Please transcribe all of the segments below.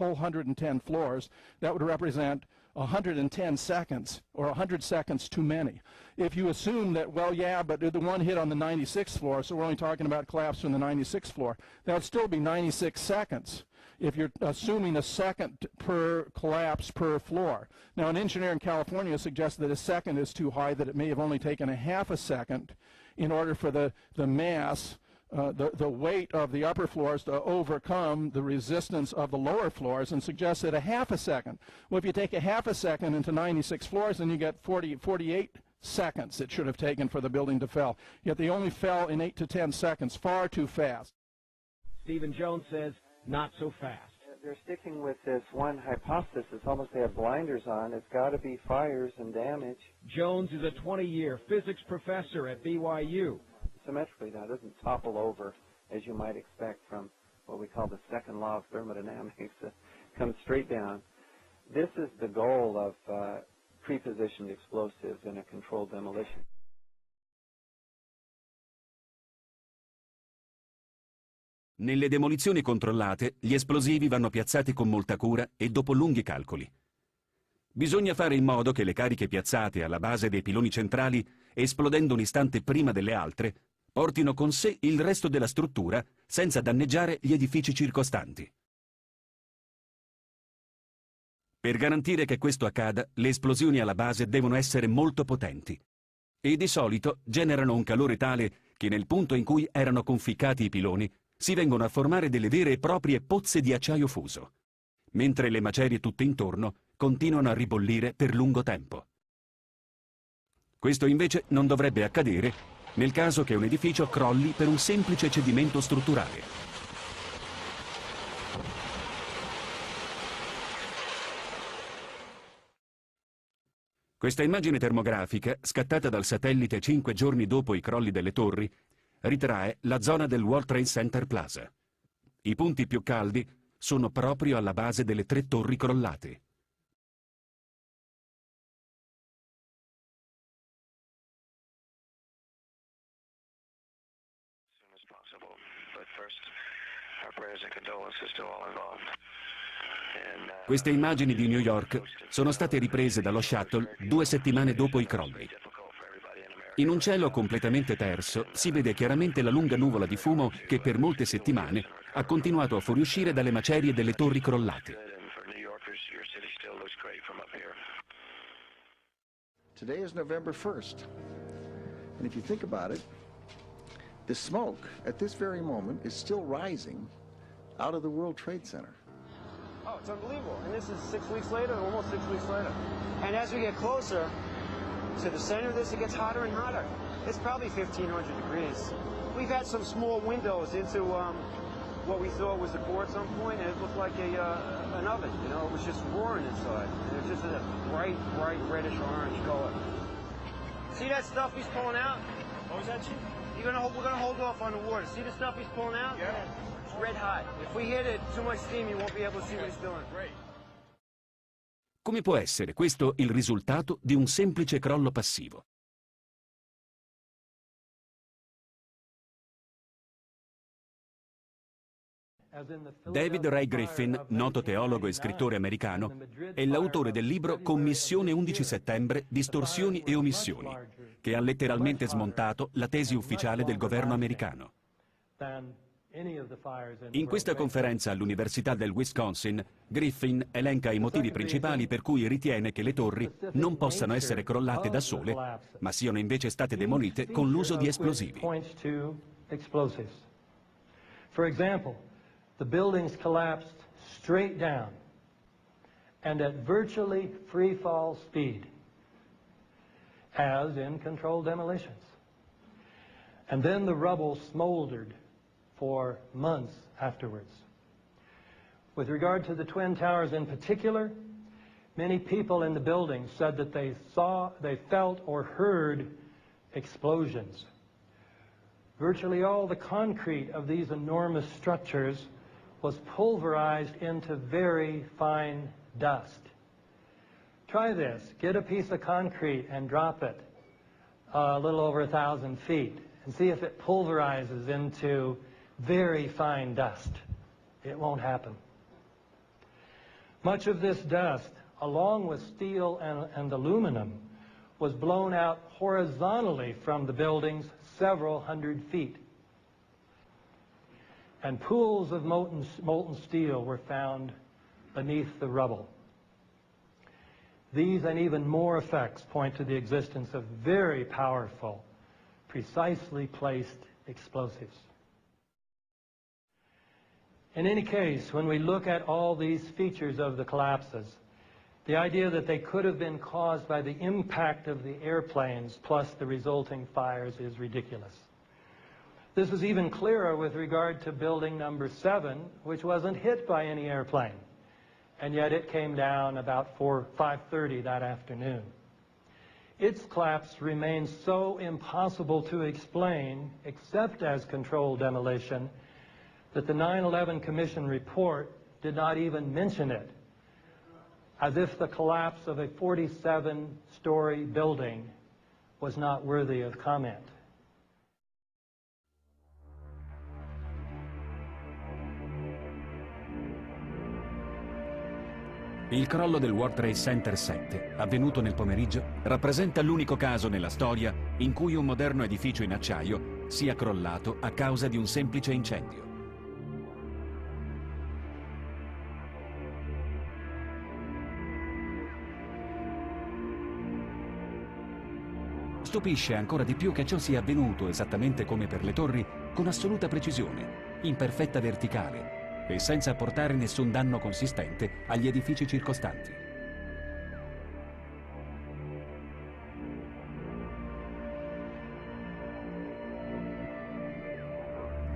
whole 110 floors, that would represent 110 seconds, or 100 seconds too many. If you assume that, well, yeah, but the one hit on the 96th floor, so we're only talking about collapse from the 96th floor, that would still be 96 seconds if you're assuming a second per collapse per floor. Now, an engineer in California suggested that a second is too high, that it may have only taken a half a second in order for the mass, the weight of the upper floors to overcome the resistance of the lower floors, and suggested a half a second. Well, if you take a half a second into 96 floors, then you get 48 seconds it should have taken for the building to fall. Yet they only fell in 8 to 10 seconds, far too fast. Stephen Jones says, not so fast. They're sticking with this one hypothesis. It's almost they have blinders on. It's got to be fires and damage. Jones is a 20-year physics professor at BYU. Symmetrically now, it doesn't topple over as you might expect from what we call the second law of thermodynamics. It comes straight down. This is the goal of pre-positioned explosives in a controlled demolition. Nelle demolizioni controllate, gli esplosivi vanno piazzati con molta cura e dopo lunghi calcoli. Bisogna fare in modo che le cariche piazzate alla base dei piloni centrali, esplodendo un istante prima delle altre, portino con sé il resto della struttura senza danneggiare gli edifici circostanti. Per garantire che questo accada, le esplosioni alla base devono essere molto potenti e di solito generano un calore tale che nel punto in cui erano conficcati i piloni si vengono a formare delle vere e proprie pozze di acciaio fuso, mentre le macerie tutte intorno continuano a ribollire per lungo tempo. Questo invece non dovrebbe accadere nel caso che un edificio crolli per un semplice cedimento strutturale. Questa immagine termografica, scattata dal satellite 5 giorni dopo i crolli delle torri, ritrae la zona del World Trade Center Plaza. I punti più caldi sono proprio alla base delle 3 torri crollate. Queste immagini di New York sono state riprese dallo shuttle 2 settimane dopo i crolli. In un cielo completamente terso si vede chiaramente la lunga nuvola di fumo che per molte settimane ha continuato a fuoriuscire dalle macerie delle torri crollate. Today is November 1st, and if you think about it, the smoke at this very moment is still rising out of the World Trade Center. Oh, it's unbelievable. And this is 6 weeks later, almost 6 weeks later. And as we get closer to the center of this, it gets hotter and hotter. It's probably 1,500 degrees. We've had some small windows into what we thought was the core at some point, and it looked like an oven. You know, it was just roaring inside. And it was just a bright, reddish orange color. See that stuff he's pulling out? What was that, Chief? We're gonna hold off on the water. See the stuff he's pulling out? Yeah. It's red hot. If we hit it too much steam, you won't be able to see what he's doing. Great. Come può essere questo il risultato di un semplice crollo passivo? David Ray Griffin, noto teologo e scrittore americano, è l'autore del libro Commissione 11 settembre, distorsioni e omissioni, che ha letteralmente smontato la tesi ufficiale del governo americano. In questa conferenza all'Università del Wisconsin, Griffin elenca i motivi principali per cui ritiene che le torri non possano essere crollate da sole, ma siano invece state demolite con l'uso di esplosivi. For example, the buildings collapsed straight down and at virtually free fall speed, as in controlled demolitions. And then the rubble smoldered for months afterwards. With regard to the Twin Towers in particular, many people in the building said that they felt or heard explosions. Virtually all the concrete of these enormous structures was pulverized into very fine dust. Try this. Get a piece of concrete and drop it a little over 1,000 feet and see if it pulverizes into very fine dust. It won't happen. Much of this dust, along with steel and aluminum, was blown out horizontally from the buildings several hundred feet. And pools of molten steel were found beneath the rubble. These and even more effects point to the existence of very powerful, precisely placed explosives. In any case, when we look at all these features of the collapses, the idea that they could have been caused by the impact of the airplanes plus the resulting fires is ridiculous. This is even clearer with regard to building number 7, which wasn't hit by any airplane, and yet it came down about 5:30 that afternoon. Its collapse remains so impossible to explain, except as controlled demolition, that the 9/11 Commission report did not even mention it, as if the collapse of a 47-story building was not worthy of comment. Il crollo del World Trade Center 7, avvenuto nel pomeriggio, rappresenta l'unico caso nella storia in cui un moderno edificio in acciaio sia crollato a causa di un semplice incendio. Stupisce ancora di più che ciò sia avvenuto, esattamente come per le torri, con assoluta precisione, in perfetta verticale, e senza apportare nessun danno consistente agli edifici circostanti.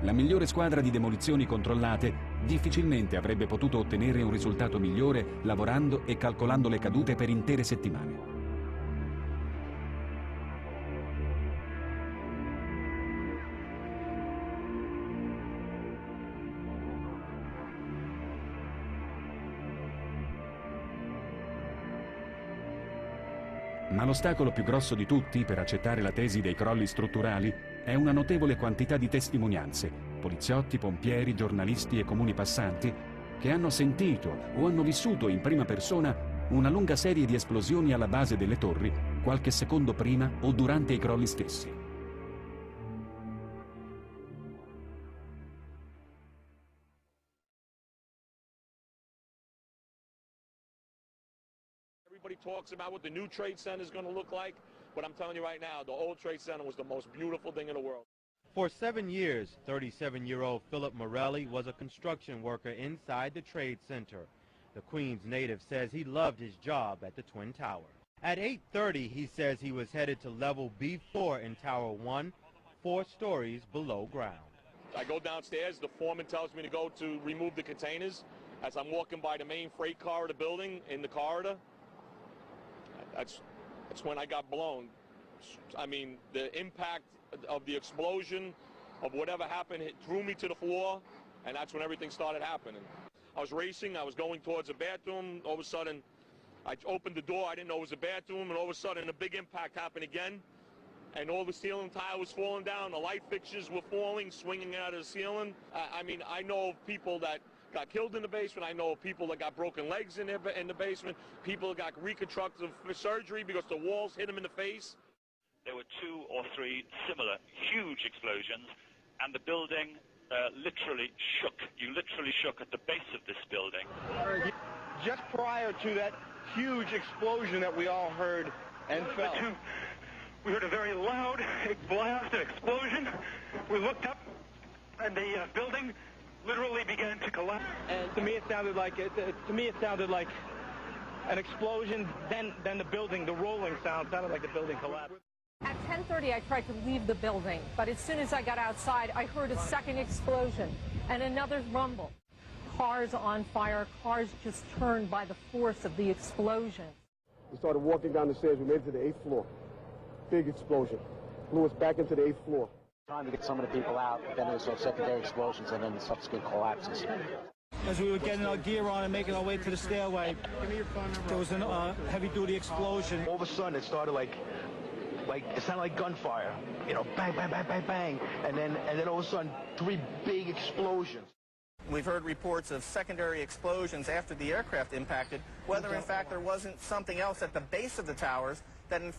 La migliore squadra di demolizioni controllate difficilmente avrebbe potuto ottenere un risultato migliore lavorando e calcolando le cadute per intere settimane. Ma l'ostacolo più grosso di tutti per accettare la tesi dei crolli strutturali è una notevole quantità di testimonianze, poliziotti, pompieri, giornalisti e comuni passanti, che hanno sentito o hanno vissuto in prima persona una lunga serie di esplosioni alla base delle torri qualche secondo prima o durante i crolli stessi. Everybody talks about what the new Trade Center is going to look like, but I'm telling you right now, the old Trade Center was the most beautiful thing in the world. For 7 years, 37-year-old Philip Morelli was a construction worker inside the Trade Center. The Queens native says he loved his job at the Twin Towers. At 8:30, he says he was headed to level B4 in Tower 1, 4 stories below ground. I go downstairs, the foreman tells me to go to remove the containers. As I'm walking by the main freight car of the building, in the corridor, that's when I got blown. I mean, the impact of the explosion, of whatever happened, it threw me to the floor, and that's when everything started happening. I was racing, I was going towards a bathroom. All of a sudden, I opened the door, I didn't know it was a bathroom, and all of a sudden a big impact happened again, and all the ceiling tile was falling down, the light fixtures were falling, swinging out of the ceiling. I mean, I know of people that got killed in the basement. I know of people that got broken legs in the basement, people that got reconstructive surgery because the walls hit them in the face. There were 2 or 3 similar huge explosions, and the building literally shook. You literally shook at the base of this building. Just prior to that huge explosion that we all heard and felt, we heard a very loud blast and explosion. We looked up, and the building literally began to collapse. And to me, it sounded like an explosion. Then the building, the rolling sound sounded like the building collapsed. At 10:30, I tried to leave the building, but as soon as I got outside, I heard a second explosion and another rumble. Cars on fire, cars just turned by the force of the explosion. We started walking down the stairs. We made it to the 8th floor. Big explosion. Blew us back into the 8th floor. Trying to get some of the people out, then there's those secondary explosions and then subsequent collapses. As we were getting our gear on and making our way to the stairway, there was a heavy-duty explosion. All of a sudden, it started like it sounded like gunfire. You know, bang, bang, bang, bang, bang, and then all of a sudden, 3 big explosions. We've heard reports of secondary explosions after the aircraft impacted, whether in fact there wasn't something else at the base of the towers that in